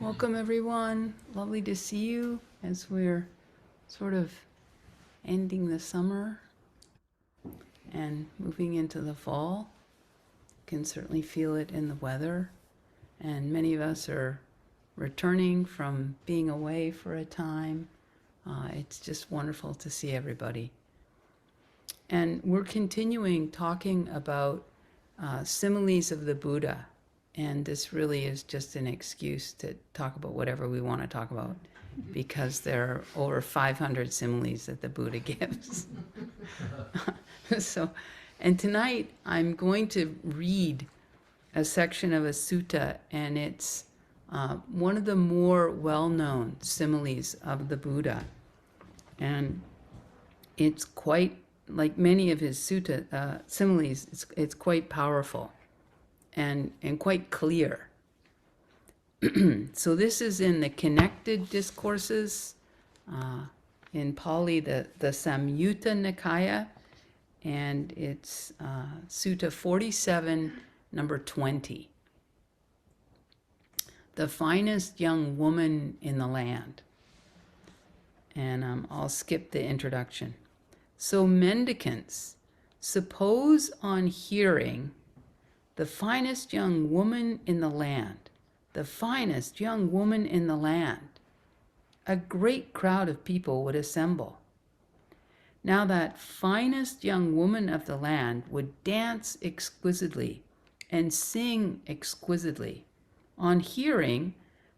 Welcome everyone. Lovely to see you as we're sort of ending the summer and moving into the fall. Can certainly feel it in the weather, and many of us are returning from being away for a time. It's just wonderful to see everybody. And we're continuing talking about similes of the Buddha. And this really is just an excuse to talk about whatever we want to talk about, because there are over 500 similes that the Buddha gives. And tonight I'm going to read a section of a sutta, and it's one of the more well-known similes of the Buddha. And it's quite, like many of his sutta similes, it's quite powerful and quite clear. So this is in the Connected Discourses, in Pali, the Samyutta Nikaya, and it's Sutta 47, number 20. The finest young woman in the land. And I'll skip the introduction. So mendicants, suppose on hearing the finest young woman in the land, the finest young woman in the land, a great crowd of people would assemble. Now that finest young woman of the land would dance exquisitely and sing exquisitely. On hearing,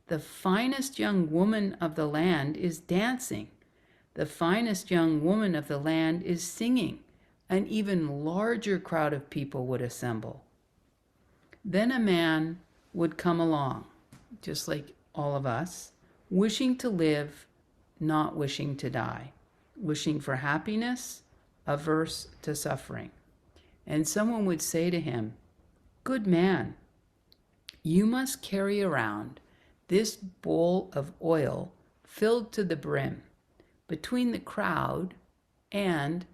the finest young woman of the land is dancing. The finest young woman of the land is singing. An even larger crowd of people would assemble. Then a man would come along, just like all of us, wishing to live, not wishing to die, wishing for happiness, averse to suffering. And someone would say to him, "Good man, you must carry around this bowl of oil filled to the brim between the crowd and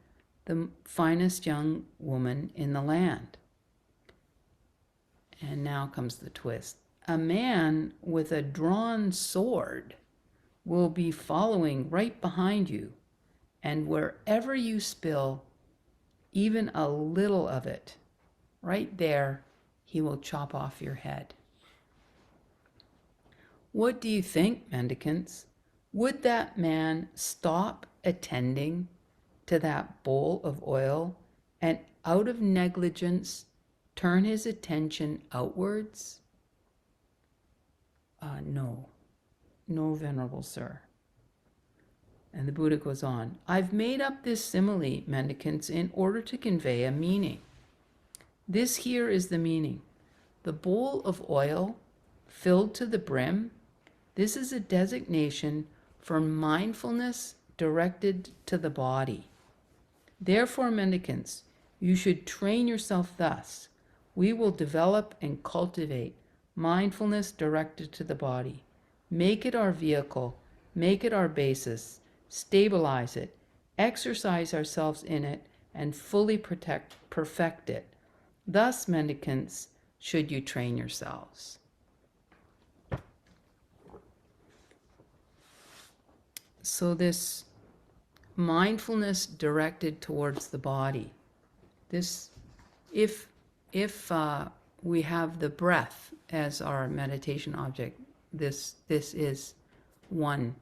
the finest young woman in the land." And now comes the twist. A man with a drawn sword will be following right behind you, and wherever you spill even a little of it, right there, he will chop off your head. What do you think, mendicants? Would that man stop attending to that bowl of oil and out of negligence turn his attention outwards? No, venerable sir. And the Buddha goes on, I've made up this simile, mendicants, in order to convey a meaning. This here is the meaning. The bowl of oil filled to the brim, this is a designation for mindfulness directed to the body. Therefore, mendicants, you should train yourself thus. We will develop and cultivate mindfulness directed to the body. Make it our vehicle, make it our basis, stabilize it, exercise ourselves in it, and fully perfect it. Thus, mendicants, should you train yourselves. So this mindfulness directed towards the body, this, if we have the breath as our meditation object, this is one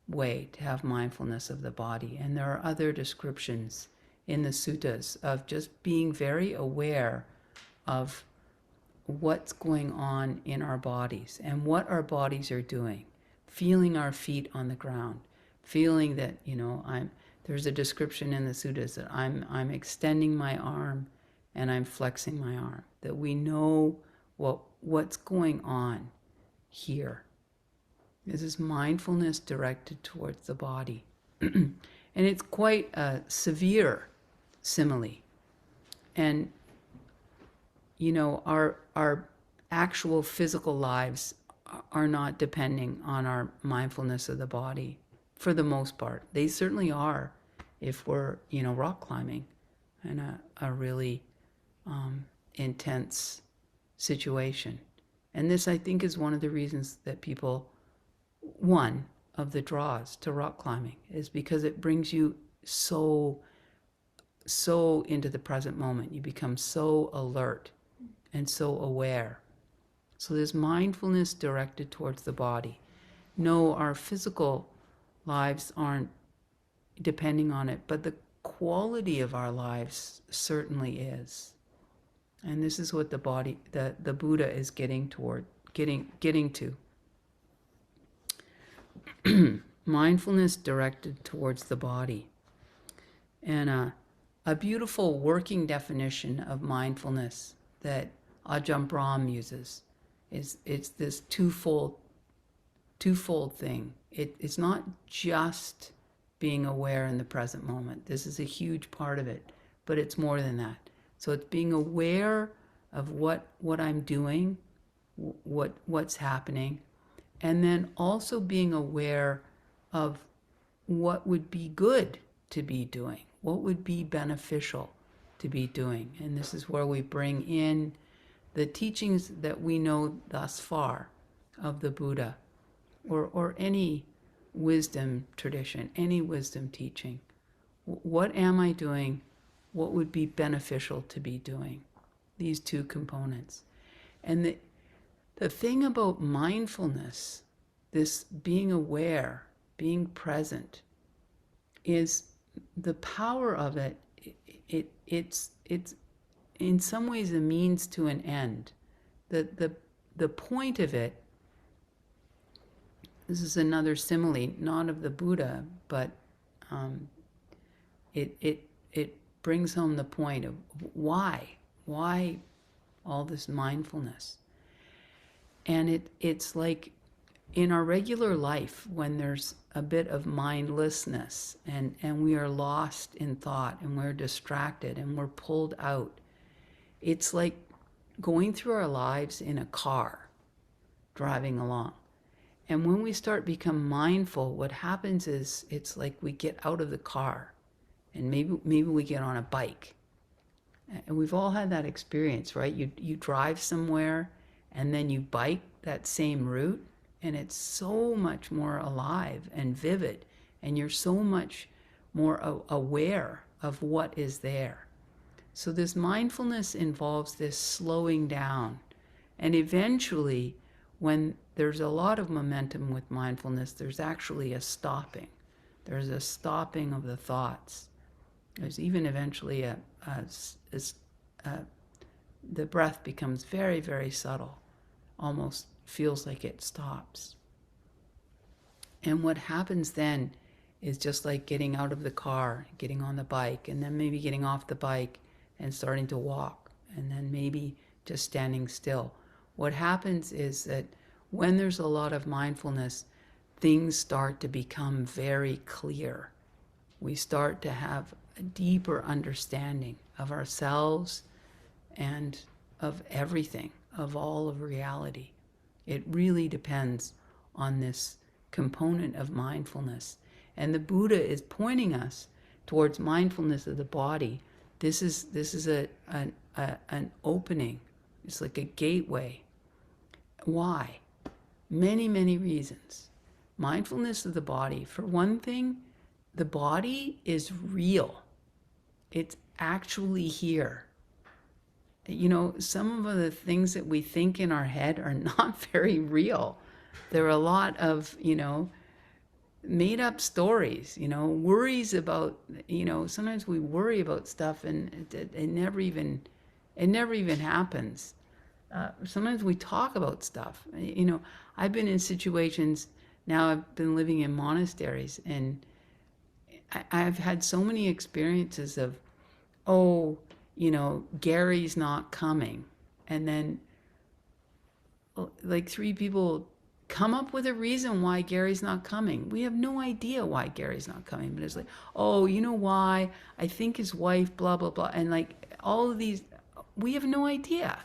way to have mindfulness of the body. And there are other descriptions in the suttas of just being very aware of what's going on in our bodies and what our bodies are doing, feeling our feet on the ground, feeling that, there's a description in the suttas that I'm extending my arm and I'm flexing my arm, that we know what's going on here. This is mindfulness directed towards the body. And it's quite a severe simile. And, our actual physical lives are not depending on our mindfulness of the body for the most part. They certainly are if we're, rock climbing in a really intense situation. And this, I think, is one of the reasons that people, one of the draws to rock climbing, is because it brings you so into the present moment. You become so alert and so aware. So there's mindfulness directed towards the body. No, our physical lives aren't depending on it, but the quality of our lives certainly is. And this is what the body, the Buddha is getting to. Mindfulness directed towards the body. And a beautiful working definition of mindfulness that Ajahn Brahm uses is it's this twofold thing. It's not just being aware in the present moment. This is a huge part of it, but it's more than that. So it's being aware of what I'm doing, what's happening, and then also being aware of what would be good to be doing, what would be beneficial to be doing. And this is where we bring in the teachings that we know thus far of the Buddha, or any wisdom tradition, any wisdom teaching. What am I doing? What would be beneficial to be doing? These two components. And the thing about mindfulness, this being aware, being present, is the power of it. It's in some ways a means to an end. The point of it, this is another simile, not of the Buddha, but it brings home the point of why all this mindfulness. And it's like in our regular life, when there's a bit of mindlessness and we are lost in thought and we're distracted and we're pulled out, it's like going through our lives in a car, driving along. And when we start become mindful, what happens is it's like we get out of the car and maybe we get on a bike. And we've all had that experience, right? You drive somewhere and then you bike that same route, and it's so much more alive and vivid, and you're so much more aware of what is there. So this mindfulness involves this slowing down. And eventually, when there's a lot of momentum with mindfulness, there's actually a stopping. There's a stopping of the thoughts. There's even eventually the breath becomes very, very subtle, almost feels like it stops. And what happens then is just like getting out of the car, getting on the bike, and then maybe getting off the bike and starting to walk, and then maybe just standing still. What happens is that when there's a lot of mindfulness, things start to become very clear. We start to have a deeper understanding of ourselves and of everything, of all of reality. It really depends on this component of mindfulness. And the Buddha is pointing us towards mindfulness of the body. This is an opening. It's like a gateway. Why? Many, many reasons. Mindfulness of the body. For one thing, the body is real. It's actually here. You know, some of the things that we think in our head are not very real. There are a lot of, made up stories, worries about, sometimes we worry about stuff and it never even happens. Sometimes we talk about stuff. I've been in situations, now I've been living in monasteries, and I've had so many experiences of, Gary's not coming. And then like 3 people come up with a reason why Gary's not coming. We have no idea why Gary's not coming, but it's like, you know why? I think his wife, blah, blah, blah. And like all of these, we have no idea.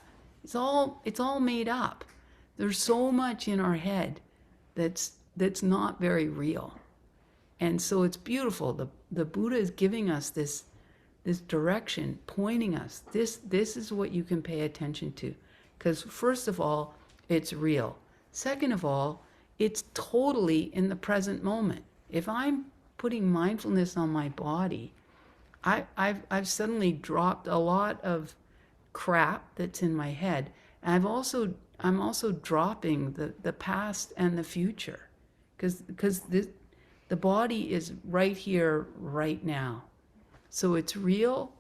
It's all made up. There's so much in our head that's not very real. And so it's beautiful. The Buddha is giving us this direction, pointing us. This is what you can pay attention to. Because first of all, it's real. Second of all, it's totally in the present moment. If I'm putting mindfulness on my body, I've suddenly dropped a lot of crap that's in my head. And I'm also dropping the past and the future, because the body is right here, right now. So it's real,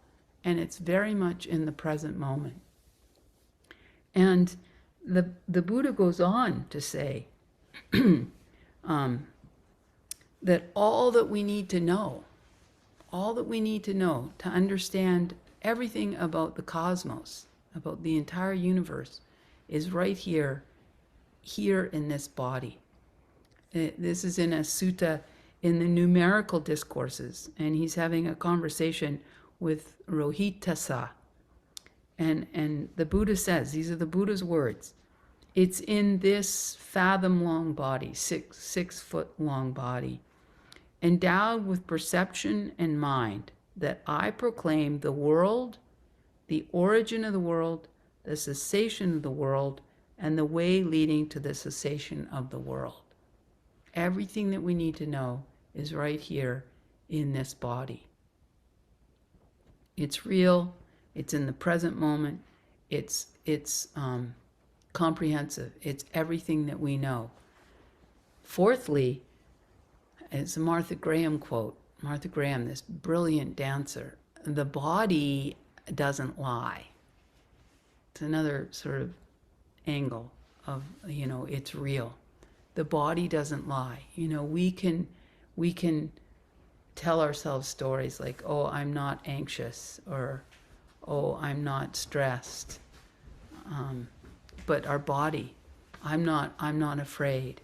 and it's very much in the present moment. And the Buddha goes on to say that all that we need to know, to understand everything about the cosmos, about the entire universe, is right here in this body. This is in a sutta in the numerical discourses, and he's having a conversation with Rohitasa. And the Buddha says, these are the Buddha's words, it's in this fathom-long body, six-foot-long body, endowed with perception and mind, that I proclaim the world, the origin of the world, the cessation of the world, and the way leading to the cessation of the world. Everything that we need to know is right here in this body. It's real, it's in the present moment, it's comprehensive, it's everything that we know. Fourthly, it's a Martha Graham quote. Martha Graham, this brilliant dancer, the body doesn't lie. It's another sort of angle of, it's real. The body doesn't lie. We can tell ourselves stories like, oh, I'm not anxious, or oh, I'm not stressed. But our body, I'm not afraid.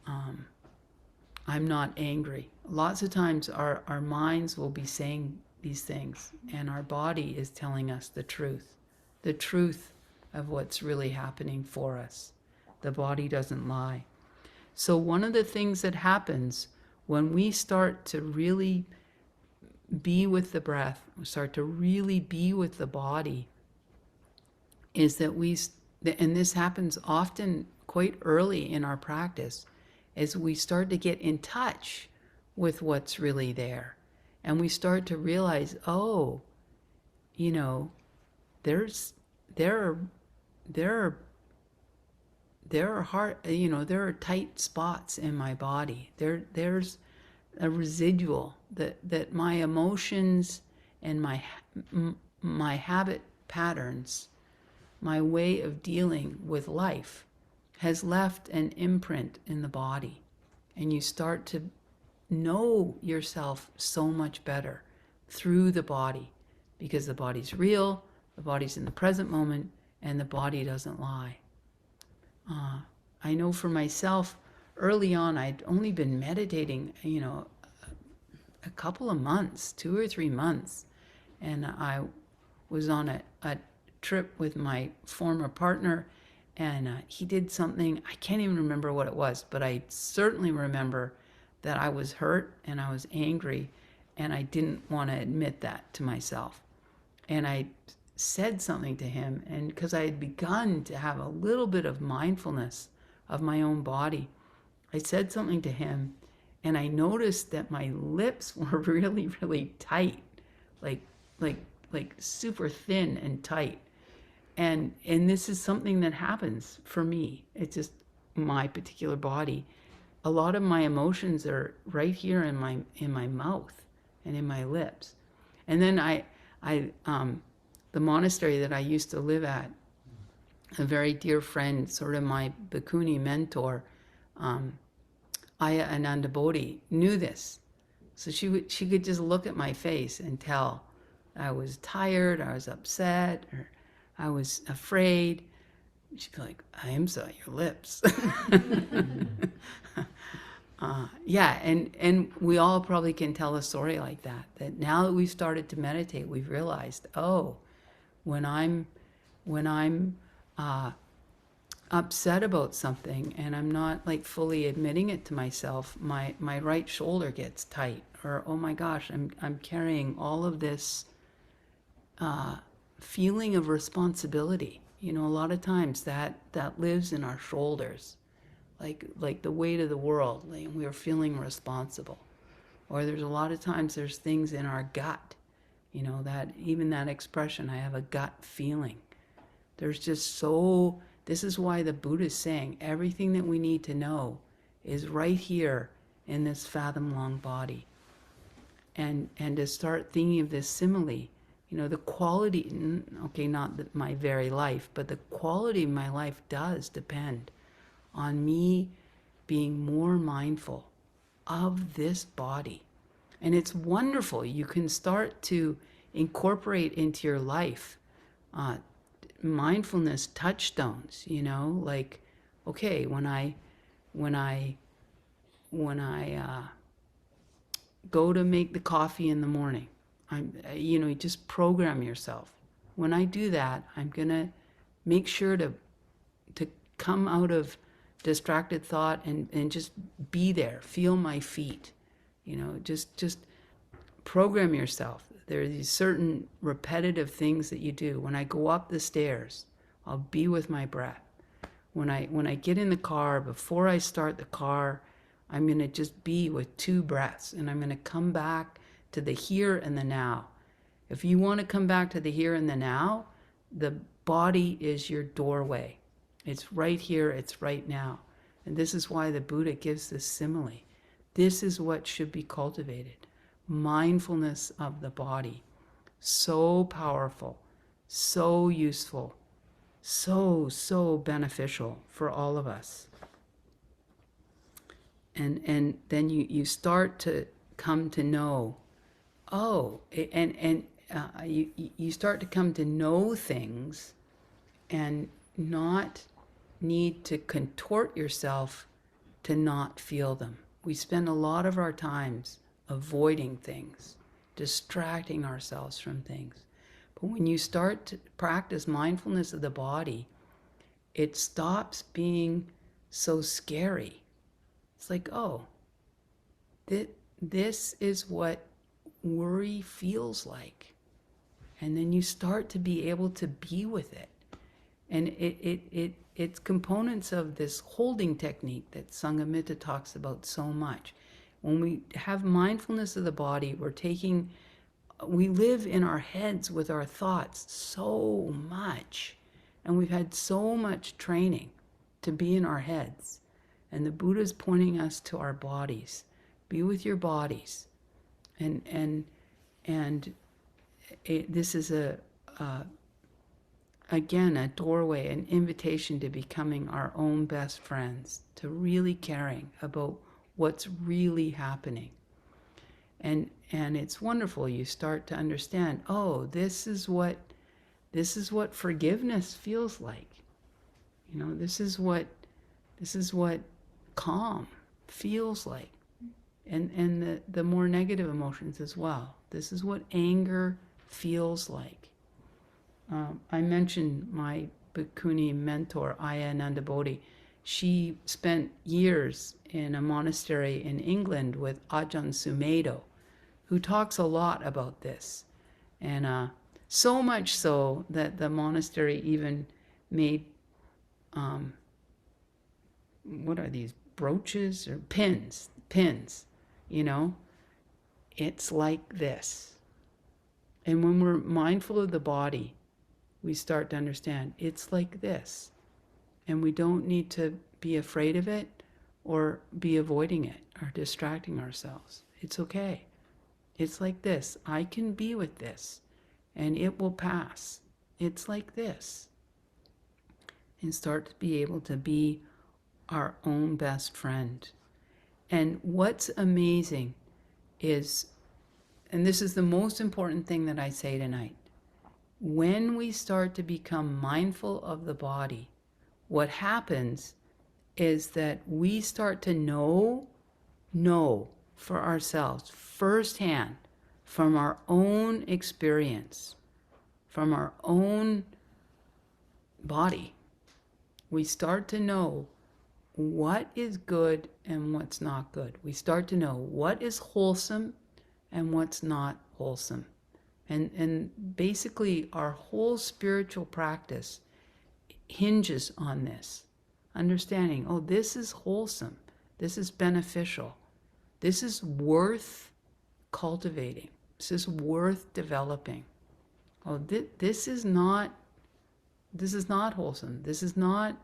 I'm not angry. Lots of times our minds will be saying these things, and our body is telling us the truth of what's really happening for us. The body doesn't lie. So one of the things that happens when we start to really be with the breath, start to really be with the body, is that and this happens often quite early in our practice, as we start to get in touch with what's really there. And we start to realize, oh, there are tight spots in my body. There's a residual that my emotions and my habit patterns, my way of dealing with life, has left an imprint in the body. And you start to know yourself so much better through the body, because the body's real, the body's in the present moment, and the body doesn't lie. I know for myself, early on, I'd only been meditating, a couple of months, 2 or 3 months. And I was on a trip with my former partner, and he did something, I can't even remember what it was, but I certainly remember that I was hurt and I was angry, and I didn't want to admit that to myself. And I said something to him, and because I had begun to have a little bit of mindfulness of my own body, I said something to him, and I noticed that my lips were really, really tight, like super thin and tight. And this is something that happens for me. It's just my particular body. A lot of my emotions are right here in my mouth and in my lips. And then the monastery that I used to live at, a very dear friend, sort of my bhikkhuni mentor, Aya Ananda Bodhi, knew this. So she could just look at my face and tell I was tired, I was upset, or I was afraid. She'd be like, I saw your lips. And we all probably can tell a story like that now that we've started to meditate, we've realized, oh, when I'm upset about something and I'm not fully admitting it to myself, my right shoulder gets tight, or oh my gosh, I'm carrying all of this feeling of responsibility, You know, a lot of times that lives in our shoulders, like the weight of the world, like we are feeling responsible. Or there's a lot of times there's things in our gut, you know, that even that expression, I have a gut feeling. There's just so, this is why the Buddha is saying everything that we need to know is right here in this fathom long body. And to start thinking of this simile, you know, the quality, okay, not my very life, but the quality of my life does depend on me being more mindful of this body. And it's wonderful. You can start to incorporate into your life mindfulness touchstones, you know, like, okay, when I go to make the coffee in the morning, you know, you just program yourself. When I do that, I'm gonna make sure to come out of distracted thought and just be there, feel my feet, you know, just program yourself. There are these certain repetitive things that you do. When I go up the stairs, I'll be with my breath. When I get in the car, before I start the car, I'm going to just be with 2 breaths, and I'm going to come back to the here and the now. If you want to come back to the here and the now, the body is your doorway. It's right here, it's right now. And this is why the Buddha gives this simile. This is what should be cultivated. Mindfulness of the body. So powerful, so useful, so beneficial for all of us. And then you start to come to know, you start to come to know things and not need to contort yourself to not feel them. We spend a lot of our times avoiding things, distracting ourselves from things. But when you start to practice mindfulness of the body, it stops being so scary. It's like, oh, this is what worry feels like. And then you start to be able to be with it. And it's components of this holding technique that Sanghamitra talks about so much. When we have mindfulness of the body, we live in our heads with our thoughts so much. And we've had so much training to be in our heads. And the Buddha is pointing us to our bodies. Be with your bodies. This is again, a doorway, an invitation to becoming our own best friends, to really caring about what's really happening. And it's wonderful. You start to understand, oh, this is what forgiveness feels like. You know, this is what calm feels like. And the more negative emotions as well. This is what anger feels like. I mentioned my Bhikkhuni mentor, Ayananda Bodhi. She spent years in a monastery in England with Ajahn Sumedho, who talks a lot about this. And so much so that the monastery even made, what are these, brooches or pins, you know? It's like this. And when we're mindful of the body, we start to understand it's like this. And we don't need to be afraid of it or be avoiding it or distracting ourselves. It's okay. It's like this. I can be with this and it will pass. It's like this. And start to be able to be our own best friend. And what's amazing is, and this is the most important thing that I say tonight, when we start to become mindful of the body, what happens is that we start to know for ourselves firsthand from our own experience, from our own body. We start to know what is good and what's not good. We start to know what is wholesome and what's not wholesome. And basically our whole spiritual practice hinges on this. Understanding, oh, this is wholesome. This is beneficial. This is worth cultivating. This is worth developing. Oh, this is not wholesome. This is not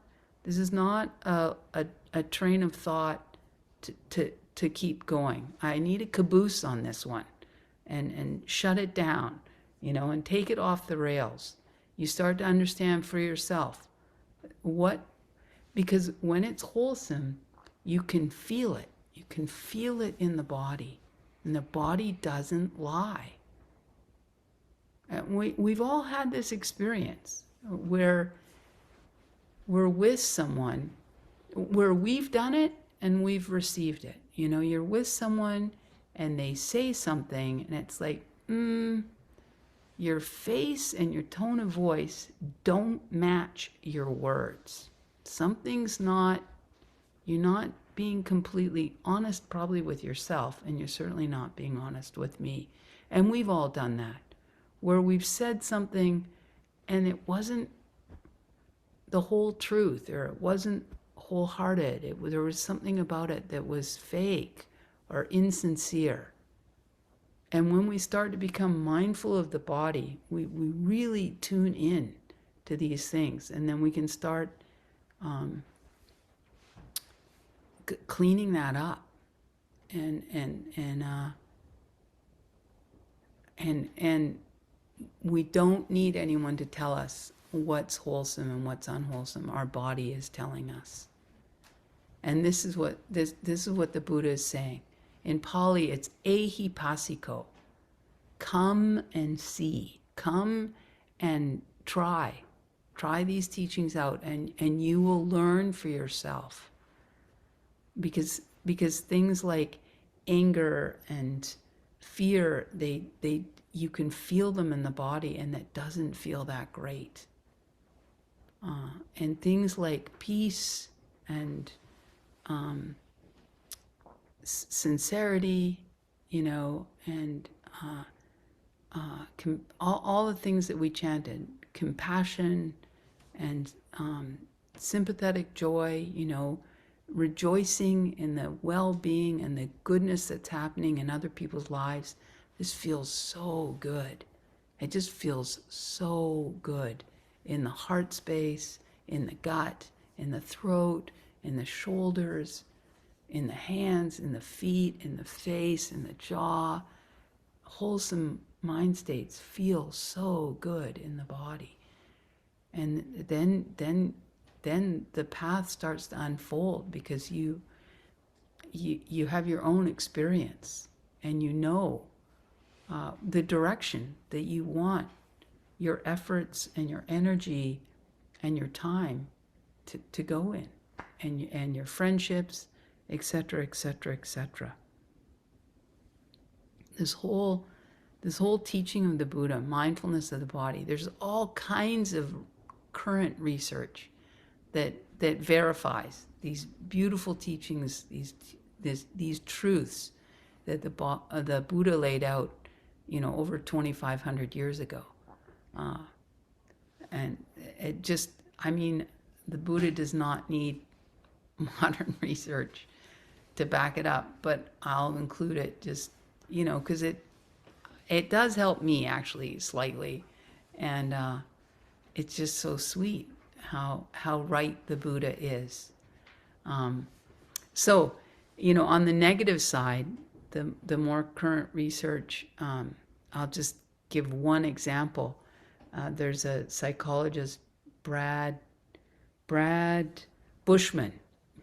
a train of thought to keep going. I need a caboose on this one and shut it down, and take it off the rails. You start to understand for yourself because when it's wholesome, you can feel it. You can feel it in the body, and the body doesn't lie. We've all had this experience where we're with someone, where we've done it and we've received it. You're with someone and they say something and it's like, your face and your tone of voice don't match your words. You're not being completely honest probably with yourself, and you're certainly not being honest with me. And we've all done that, where we've said something and it wasn't the whole truth, or it wasn't wholehearted. There was something about it that was fake or insincere. And when we start to become mindful of the body, we really tune in to these things, and then we can start cleaning that up, and we don't need anyone to tell us what's wholesome and what's unwholesome. Our body is telling us. And this is what the Buddha is saying. In Pali, it's ehipassiko. Come and see. Come and try. Try these teachings out, and you will learn for yourself. Because things like anger and fear, you can feel them in the body, and that doesn't feel that great. And things like peace and sincerity, and all the things that we chanted, compassion and sympathetic joy, rejoicing in the well-being and the goodness that's happening in other people's lives. This feels so good. It just feels so good in the heart space, in the gut, in the throat, in the shoulders, in the hands, in the feet, in the face, in the jaw. Wholesome mind states feel so good in the body. And then the path starts to unfold, because you have your own experience, and the direction that you want your efforts and your energy and your time to go in, and your friendships, etc., etc., etc. This whole teaching of the Buddha, mindfulness of the body, there's all kinds of current research that verifies these beautiful teachings, these truths that the Buddha laid out, over 2,500 years ago. And it just, the Buddha does not need modern research to back it up, but I'll include it just, because it does help me actually slightly. And it's just so sweet how right the Buddha is. So, on the negative side, the more current research, I'll just give one example. There's a psychologist, Brad Bushman.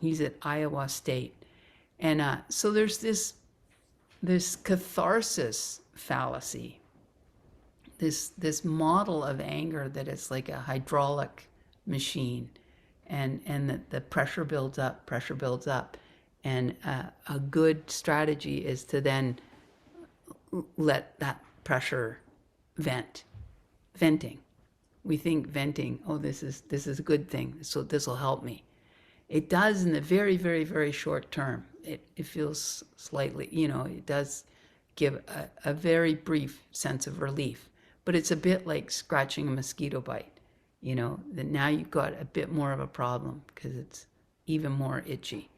He's at Iowa State. And so there's this catharsis fallacy, this model of anger that it's like a hydraulic machine, and the pressure builds up, and a good strategy is to then let that pressure venting. We think venting, oh, this is a good thing, so this will help me. It does in the very, very, very short term. It feels slightly, it does give a very brief sense of relief. But it's a bit like scratching a mosquito bite. that now you've got a bit more of a problem because it's even more itchy.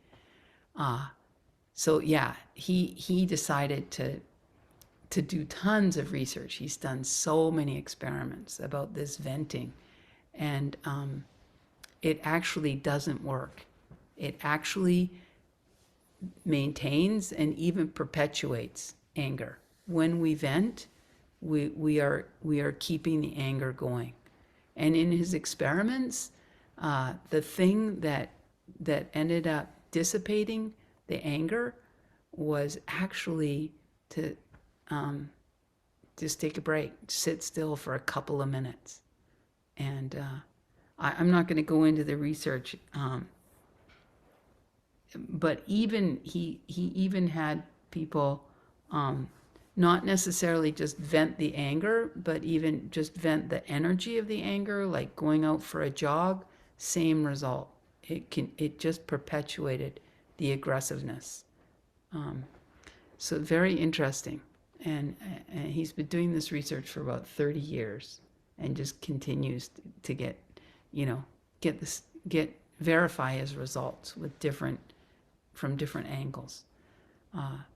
So yeah, he decided to do tons of research. He's done so many experiments about this venting, and it actually doesn't work. It actually maintains and even perpetuates anger. When we vent, we are keeping the anger going. And in his experiments, the thing that ended up dissipating the anger was actually to just take a break, sit still for a couple of minutes. And I'm not going to go into the research, but even he even had people not necessarily just vent the anger, but even just vent the energy of the anger, like going out for a jog. Same result. It just perpetuated the aggressiveness. So very interesting. And he's been doing this research for about 30 years and just continues to verify his results with from different angles.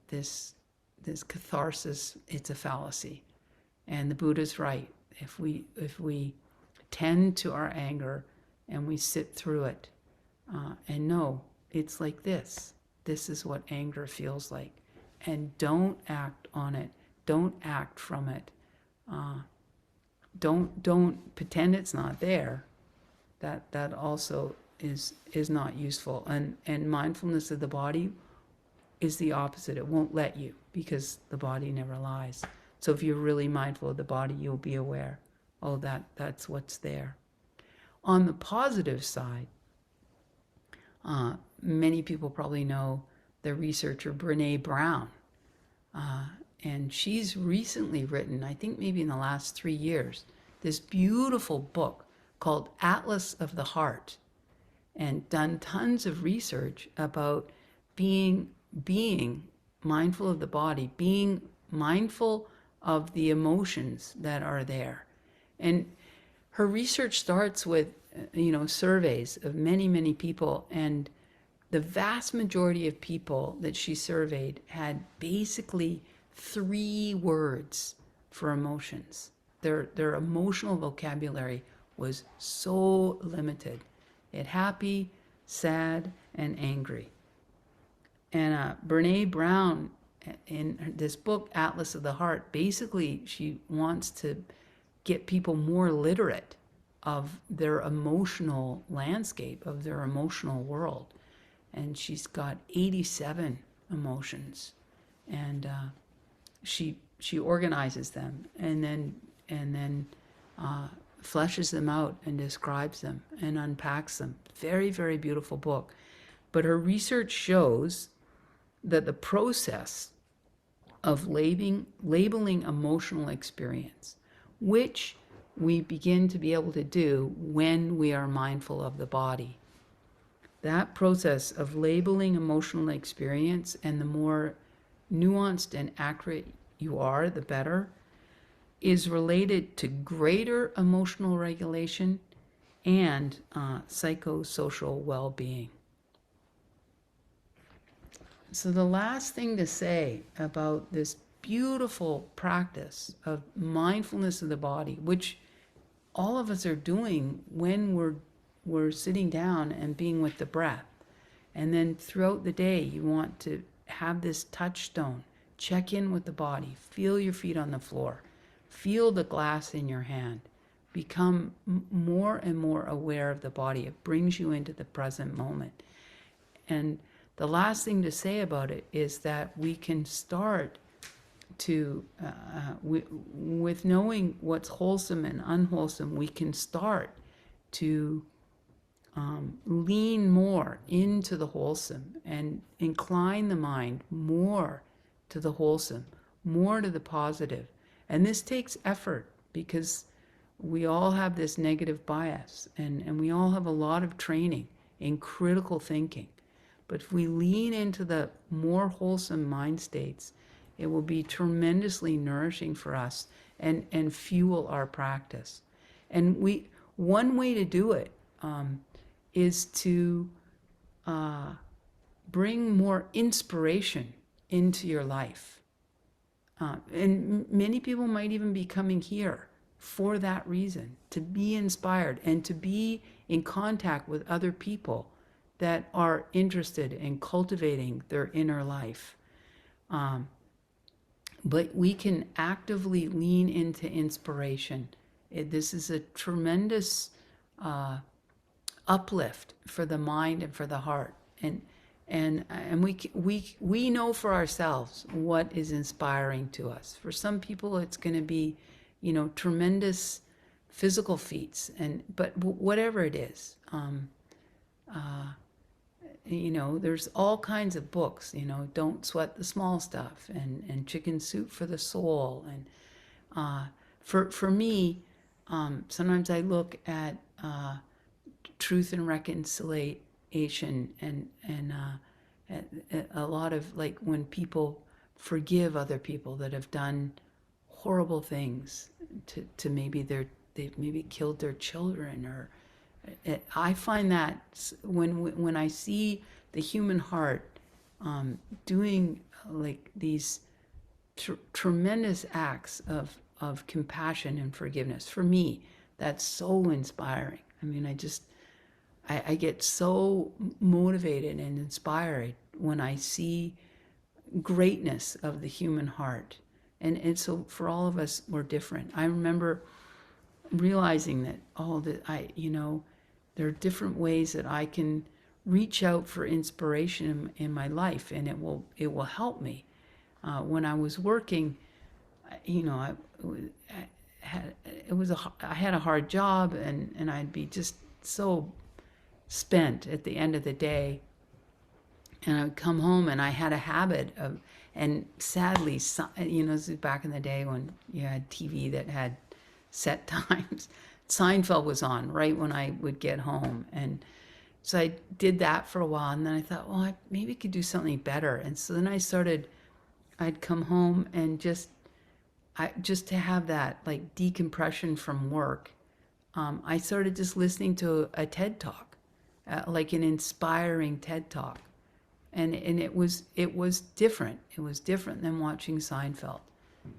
This catharsis, it's a fallacy. And the Buddha's right. If we tend to our anger and we sit through it and know it's like this. This is what anger feels like. And don't act on it. Don't act from it. Don't pretend it's not there. That also is not useful. And mindfulness of the body is the opposite. It won't let you, because the body never lies. So if you're really mindful of the body, you'll be aware, oh, that's what's there. On the positive side, many people probably know the researcher Brené Brown. And she's recently written, I think maybe in the last 3 years, this beautiful book called Atlas of the Heart, and done tons of research about being mindful of the body, being mindful of the emotions that are there. And her research starts with, surveys of many, many people, and the vast majority of people that she surveyed had basically 3 words for emotions. Their emotional vocabulary was so limited. It happy, sad, and angry. And Brené Brown, in this book, Atlas of the Heart, basically she wants to get people more literate of their emotional landscape, of their emotional world. And she's got 87 emotions, and she organizes them, and then fleshes them out and describes them and unpacks them. Very, very beautiful book. But her research shows that the process of labeling emotional experience, which we begin to be able to do when we are mindful of the body, that process of labeling emotional experience, and the more nuanced and accurate you are, the better, is related to greater emotional regulation and psychosocial well-being. So the last thing to say about this beautiful practice of mindfulness of the body, which all of us are doing when we're sitting down and being with the breath. And then throughout the day, you want to have this touchstone. Check in with the body. Feel your feet on the floor. Feel the glass in your hand. Become more and more aware of the body. It brings you into the present moment. And the last thing to say about it is that we can start to, with knowing what's wholesome and unwholesome, we can start to lean more into the wholesome and incline the mind more to the wholesome, more to the positive. And this takes effort, because we all have this negative bias, and we all have a lot of training in critical thinking. But if we lean into the more wholesome mind states, it will be tremendously nourishing for us and fuel our practice. And one way to do it is to bring more inspiration into your life. And many people might even be coming here for that reason, to be inspired and to be in contact with other people that are interested in cultivating their inner life. But we can actively lean into inspiration. This is a tremendous uplift for the mind and for the heart. And we know for ourselves what is inspiring to us. For some people, it's going to be, tremendous physical feats, but whatever it is, there's all kinds of books. Don't Sweat the Small Stuff, and Chicken Soup for the Soul, and for me, sometimes I look at Truth and Reconciliation, and a lot of, like, when people forgive other people that have done horrible things to maybe they've maybe killed their children, or I find that when I see the human heart doing like these tremendous acts of compassion and forgiveness, for me, that's so inspiring. I mean, I get so motivated and inspired when I see greatness of the human heart. And so for all of us, we're different. I remember realizing that there are different ways that I can reach out for inspiration in my life, and it will help me. When I was working, I had a hard job, and I'd be just so spent at the end of the day, and I would come home, and I had a habit of, and sadly, this is back in the day when you had TV that had set times. Seinfeld was on right when I would get home, and so I did that for a while, and then I thought, well, I maybe could do something better. And so then I'd come home, and just to have that, like, decompression from work, I started just listening to a TED Talk, like an inspiring TED Talk. And it was different. It was different than watching Seinfeld.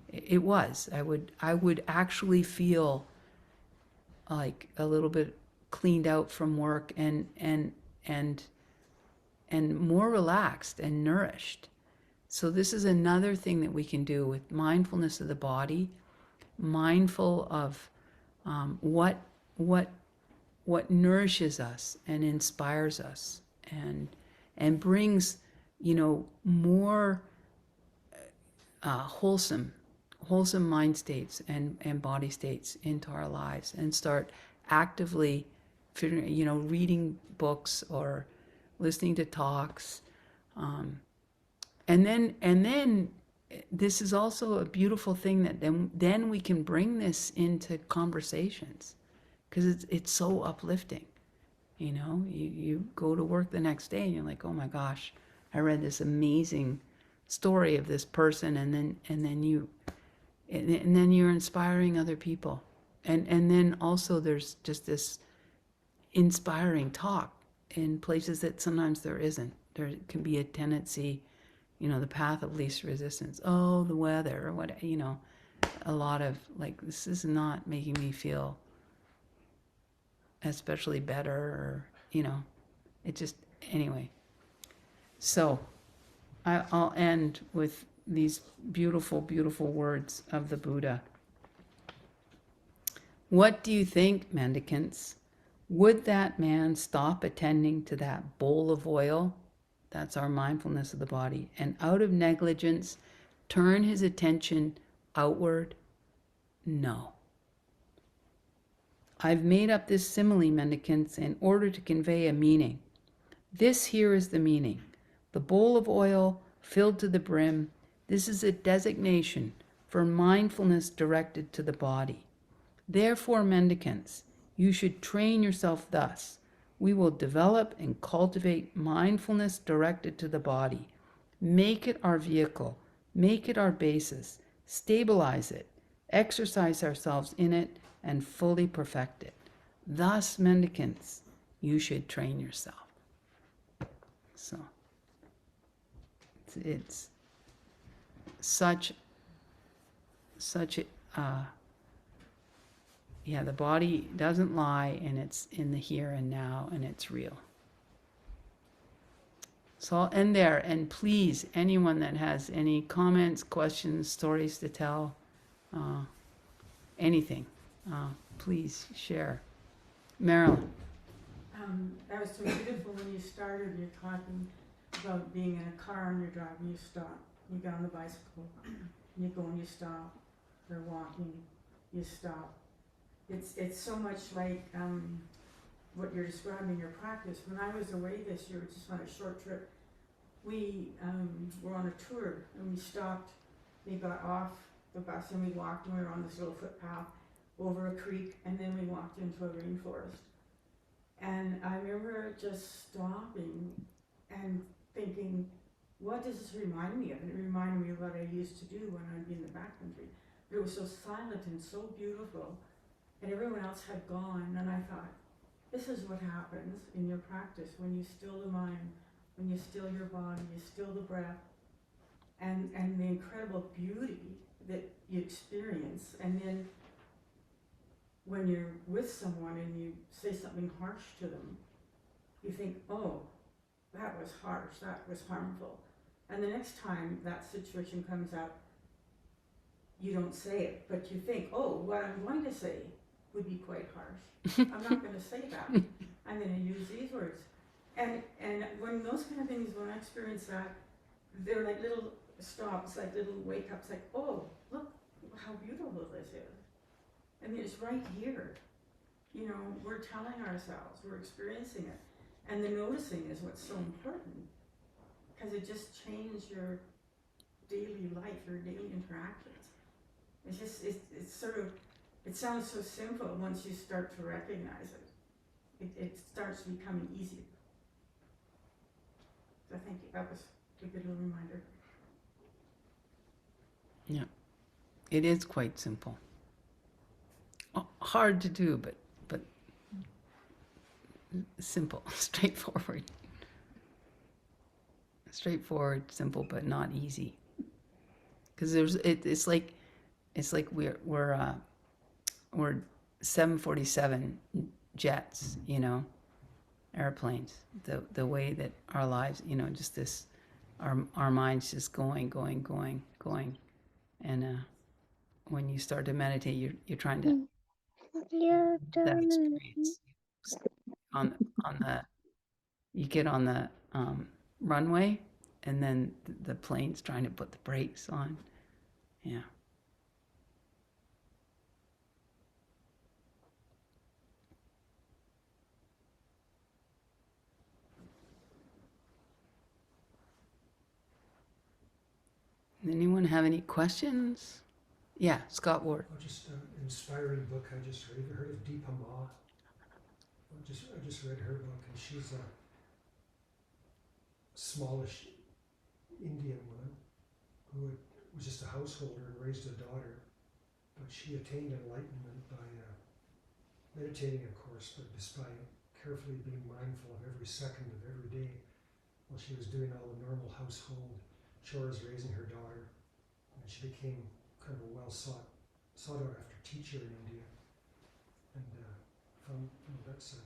It was. I would actually feel like a little bit cleaned out from work, and more relaxed and nourished. So this is another thing that we can do with mindfulness of the body, mindful of what nourishes us and inspires us, and brings, more wholesome mind states and body states into our lives, and start actively figuring, reading books or listening to talks. And then this is also a beautiful thing that then we can bring this into conversations, because it's so uplifting. You go to work the next day and you're like, oh my gosh, I read this amazing story of this person, and then you're inspiring other people, and then also there's just this inspiring talk in places that sometimes there isn't. There can be a tendency, the path of least resistance. Oh, the weather, or what, a lot of, like, this is not making me feel especially better, or it just, anyway. So I'll end with these beautiful words of the Buddha. What do you think, mendicants? Would that man stop attending to that bowl of oil? That's our mindfulness of the body. And out of negligence, turn his attention outward? No. I've made up this simile, mendicants, in order to convey a meaning. This here is the meaning. The bowl of oil filled to the brim, this is a designation for mindfulness directed to the body. Therefore, mendicants, you should train yourself thus. We will develop and cultivate mindfulness directed to the body. Make it our vehicle. Make it our basis. Stabilize it. Exercise ourselves in it and fully perfect it. Thus, mendicants, you should train yourself. So it's such yeah, the body doesn't lie, and it's in the here and now, and it's real. So I'll end there, and please, anyone that has any comments, questions, stories to tell, anything, please share. Marilyn. That was so beautiful when you started. You're talking about being in a car and you're driving, you stop. You get on the bicycle, you go and you stop. You're walking, you stop. It's so much like what you're describing your practice. When I was away this year, just on a short trip, we were on a tour and we stopped. We got off the bus and we walked, and we were on this little footpath over a creek, and then we walked into a rainforest. And I remember just stopping and thinking, what does this remind me of? And it reminded me of what I used to do when I'd be in the backcountry. But it was so silent and so beautiful, and everyone else had gone. And I thought, this is what happens in your practice when you still the mind, when you still your body, you still the breath, and the incredible beauty that you experience. And then when you're with someone and you say something harsh to them, you think, oh, that was harsh, that was harmful. And the next time that situation comes up, you don't say it, but you think, oh, what I'm going to say would be quite harsh. I'm not going to say that. I'm going to use these words. And when those kind of things, when I experience that, they're like little stops, like little wake-ups, like, oh, look how beautiful this is. I mean, it's right here. You know, we're telling ourselves, we're experiencing it. And the noticing is what's so important, because it just changes your daily life, your daily interactions. It's just, it's sort of, it sounds so simple once you start to recognize it. It starts becoming easier. So thank you. That was a good little reminder. Yeah, it is quite simple. Hard to do, but simple, straightforward. Straightforward, simple, but not easy. Because it's like we're 747 jets, you know, airplanes. The way that our lives, you know, just this, our minds just going, and when you start to meditate, you're trying to that experience on the you get on the runway, and then the plane's trying to put the brakes on. Yeah. Anyone have any questions? Yeah, Scott Ward. Oh, just an inspiring book I just read. Have you heard of Deepa Ma? I just read her book, and she's a smallish Indian woman who was just a householder and raised a daughter. But she attained enlightenment by meditating, of course, but just by carefully being mindful of every second of every day while she was doing all the normal household chores, raising her daughter. And she became kind of a sought out after teacher in India. And found that's an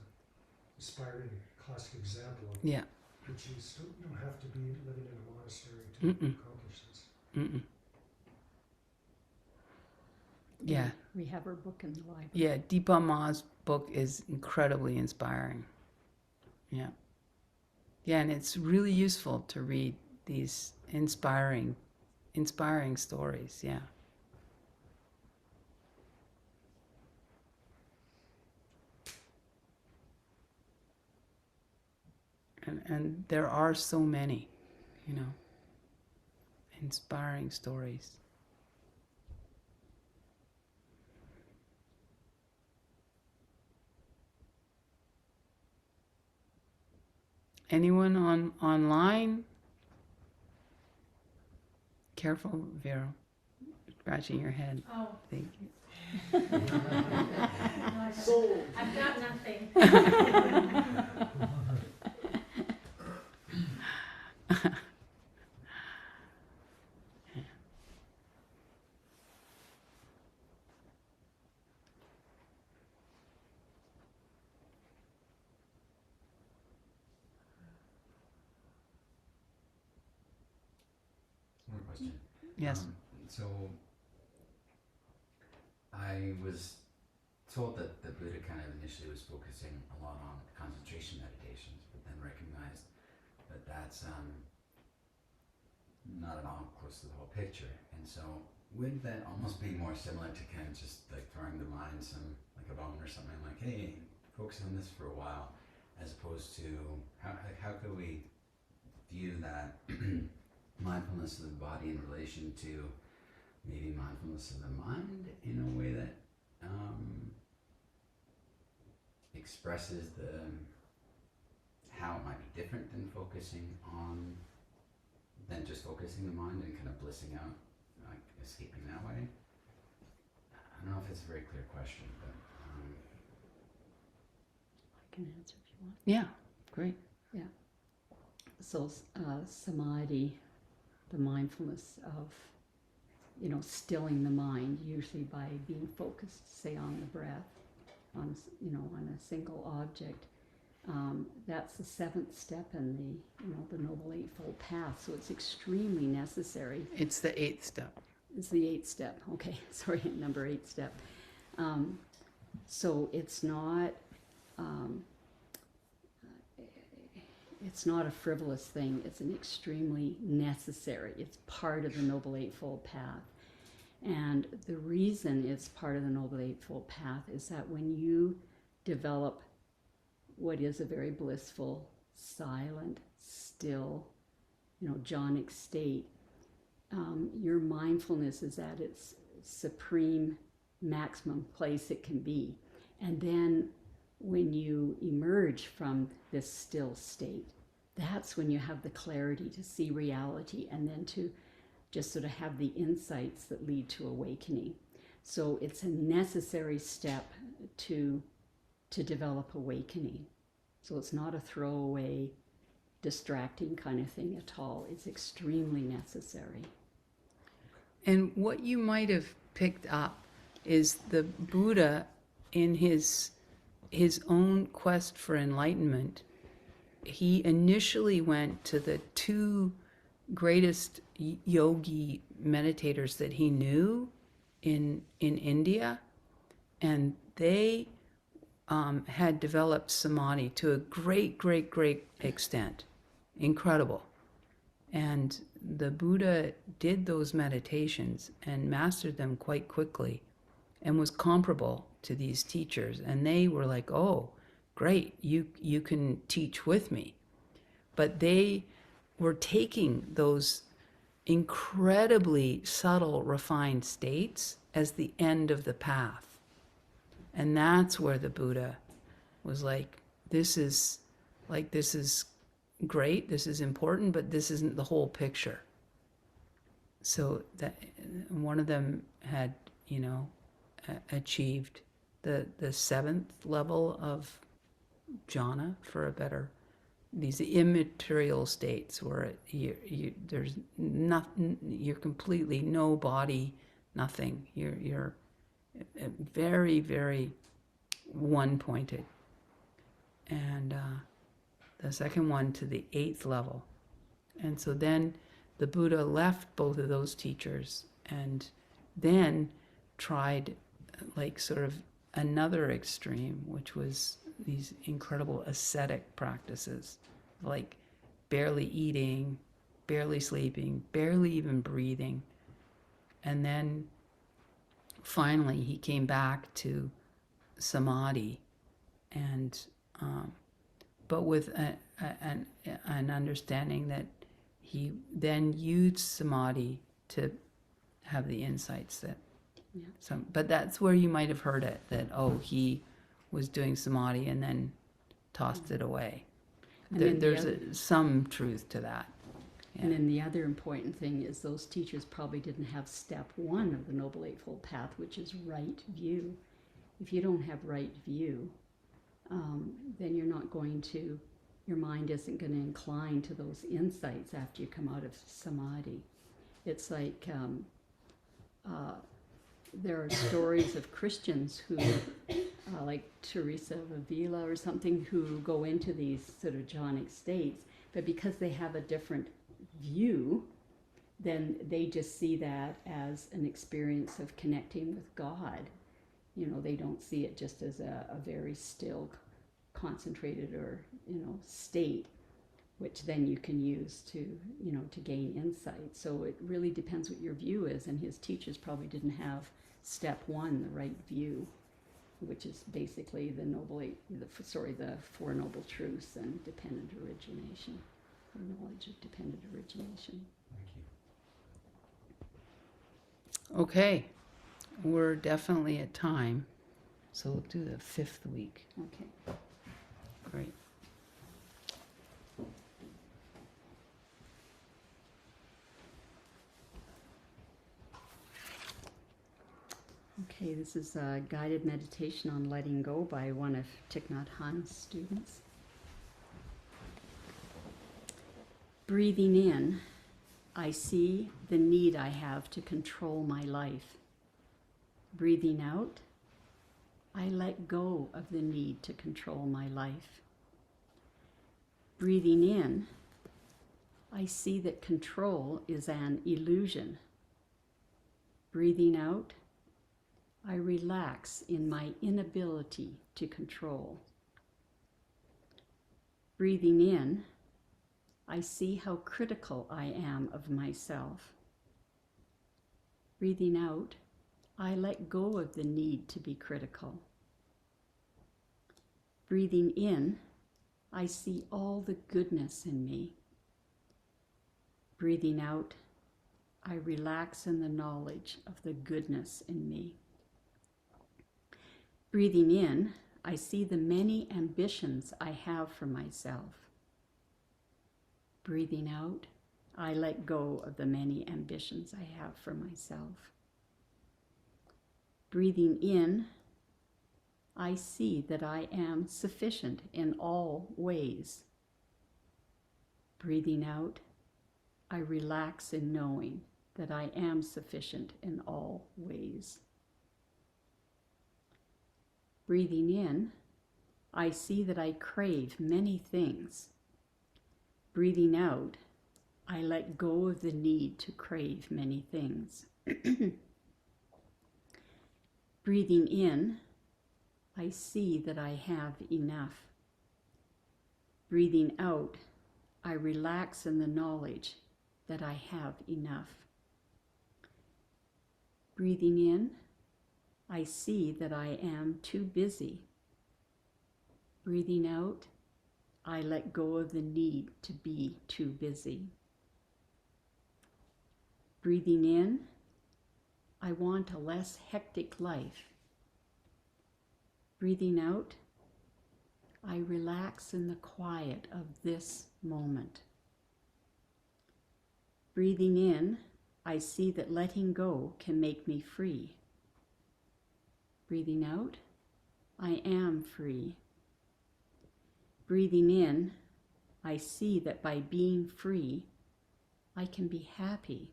inspiring classic example of Yeah. which you don't have to be living in a monastery to accomplish this. Mm-mm. Yeah. We have her book in the library. Yeah, Deepa Ma's book is incredibly inspiring. Yeah. Yeah, and it's really useful to read these inspiring stories. Yeah. And there are so many, you know, inspiring stories. Anyone online? Careful, Vero. Scratching your head. Oh, Thank you. Sold. I've got nothing. One question. Yes. So I was told that the Buddha kind of initially was focusing a lot on concentration meditations, but then recognized that that's not at all close to the whole picture. And so would that almost be more similar to kind of just like throwing the mind some, like a bone or something, like, hey, focus on this for a while, as opposed to how could we view that mindfulness of the body in relation to maybe mindfulness of the mind in a way that expresses how it might be different than just focusing the mind and kind of blissing out, like escaping that way. I don't know if it's a very clear question, but I can answer if you want. Yeah, great. So samadhi, the mindfulness of, stilling the mind, usually by being focused, say, on the breath, on a single object. That's the seventh step in the Noble Eightfold Path. So it's extremely necessary. It's the 8th step. It's the 8th step. Okay, sorry, number 8 step. So it's not a frivolous thing. It's an extremely necessary. It's part of the Noble Eightfold Path. And the reason it's part of the Noble Eightfold Path is that when you develop what is a very blissful, silent, still, jhanic state, your mindfulness is at its supreme maximum place it can be. And then when you emerge from this still state, that's when you have the clarity to see reality and then to just sort of have the insights that lead to awakening. So it's a necessary step to develop awakening. So it's not a throwaway, distracting kind of thing at all. It's extremely necessary. And what you might have picked up is the Buddha, in his own quest for enlightenment, he initially went to the 2 greatest yogi meditators that he knew in India, and they had developed samadhi to a great extent. Incredible. And the Buddha did those meditations and mastered them quite quickly and was comparable to these teachers. And they were like, oh, great, you can teach with me. But they were taking those incredibly subtle, refined states as the end of the path. And that's where the Buddha was like, this is great, this is important, but this isn't the whole picture. So that one of them had, achieved the 7th level of jhana, for a better, these immaterial states where there's nothing, you're completely no body, nothing. You're very, very one-pointed. And the second one to the 8th level. And so then the Buddha left both of those teachers and then tried like sort of another extreme, which was these incredible ascetic practices, like barely eating, barely sleeping, barely even breathing. And then finally he came back to samadhi, and but with an understanding that he then used samadhi to have the insights that but that's where you might have heard it, that he was doing samadhi and then tossed it away. There's some truth to that. Yeah. And then the other important thing is those teachers probably didn't have step one of the Noble Eightfold Path, which is right view. If you don't have right view, then you're not going to, your mind isn't going to incline to those insights after you come out of samadhi. It's like there are stories of Christians who, like Teresa of Avila or something, who go into these sort of jhanic states, but because they have a different view, then they just see that as an experience of connecting with God. You know, they don't see it just as a very still, concentrated or, state, which then you can use to, to gain insight. So it really depends what your view is, and his teachers probably didn't have step one, the right view, which is basically the Four Noble Truths and dependent origination, or knowledge of dependent origination. Thank you. Okay, we're definitely at time, so we'll do the 5th week. Okay. Great. Okay, this is a guided meditation on letting go by one of Thich Nhat Hanh's students. Breathing in, I see the need I have to control my life. Breathing out, I let go of the need to control my life. Breathing in, I see that control is an illusion. Breathing out, I relax in my inability to control. Breathing in, I see how critical I am of myself. Breathing out, I let go of the need to be critical. Breathing in, I see all the goodness in me. Breathing out, I relax in the knowledge of the goodness in me. Breathing in, I see the many ambitions I have for myself. Breathing out, I let go of the many ambitions I have for myself. Breathing in, I see that I am sufficient in all ways. Breathing out, I relax in knowing that I am sufficient in all ways. Breathing in, I see that I crave many things. Breathing out, I let go of the need to crave many things. Breathing in, I see that I have enough. Breathing out, I relax in the knowledge that I have enough. Breathing in, I see that I am too busy. Breathing out, I let go of the need to be too busy. Breathing in, I want a less hectic life. Breathing out, I relax in the quiet of this moment. Breathing in, I see that letting go can make me free. Breathing out, I am free. Breathing in, I see that by being free, I can be happy.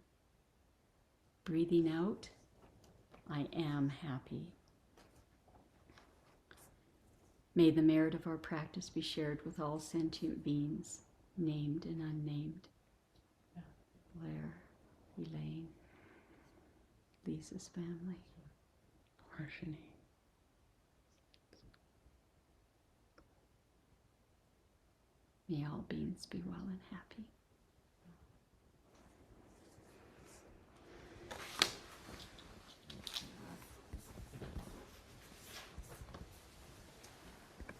Breathing out, I am happy. May the merit of our practice be shared with all sentient beings, named and unnamed. Blair, Elaine, Lisa's family. Harshini. May all beings be well and happy.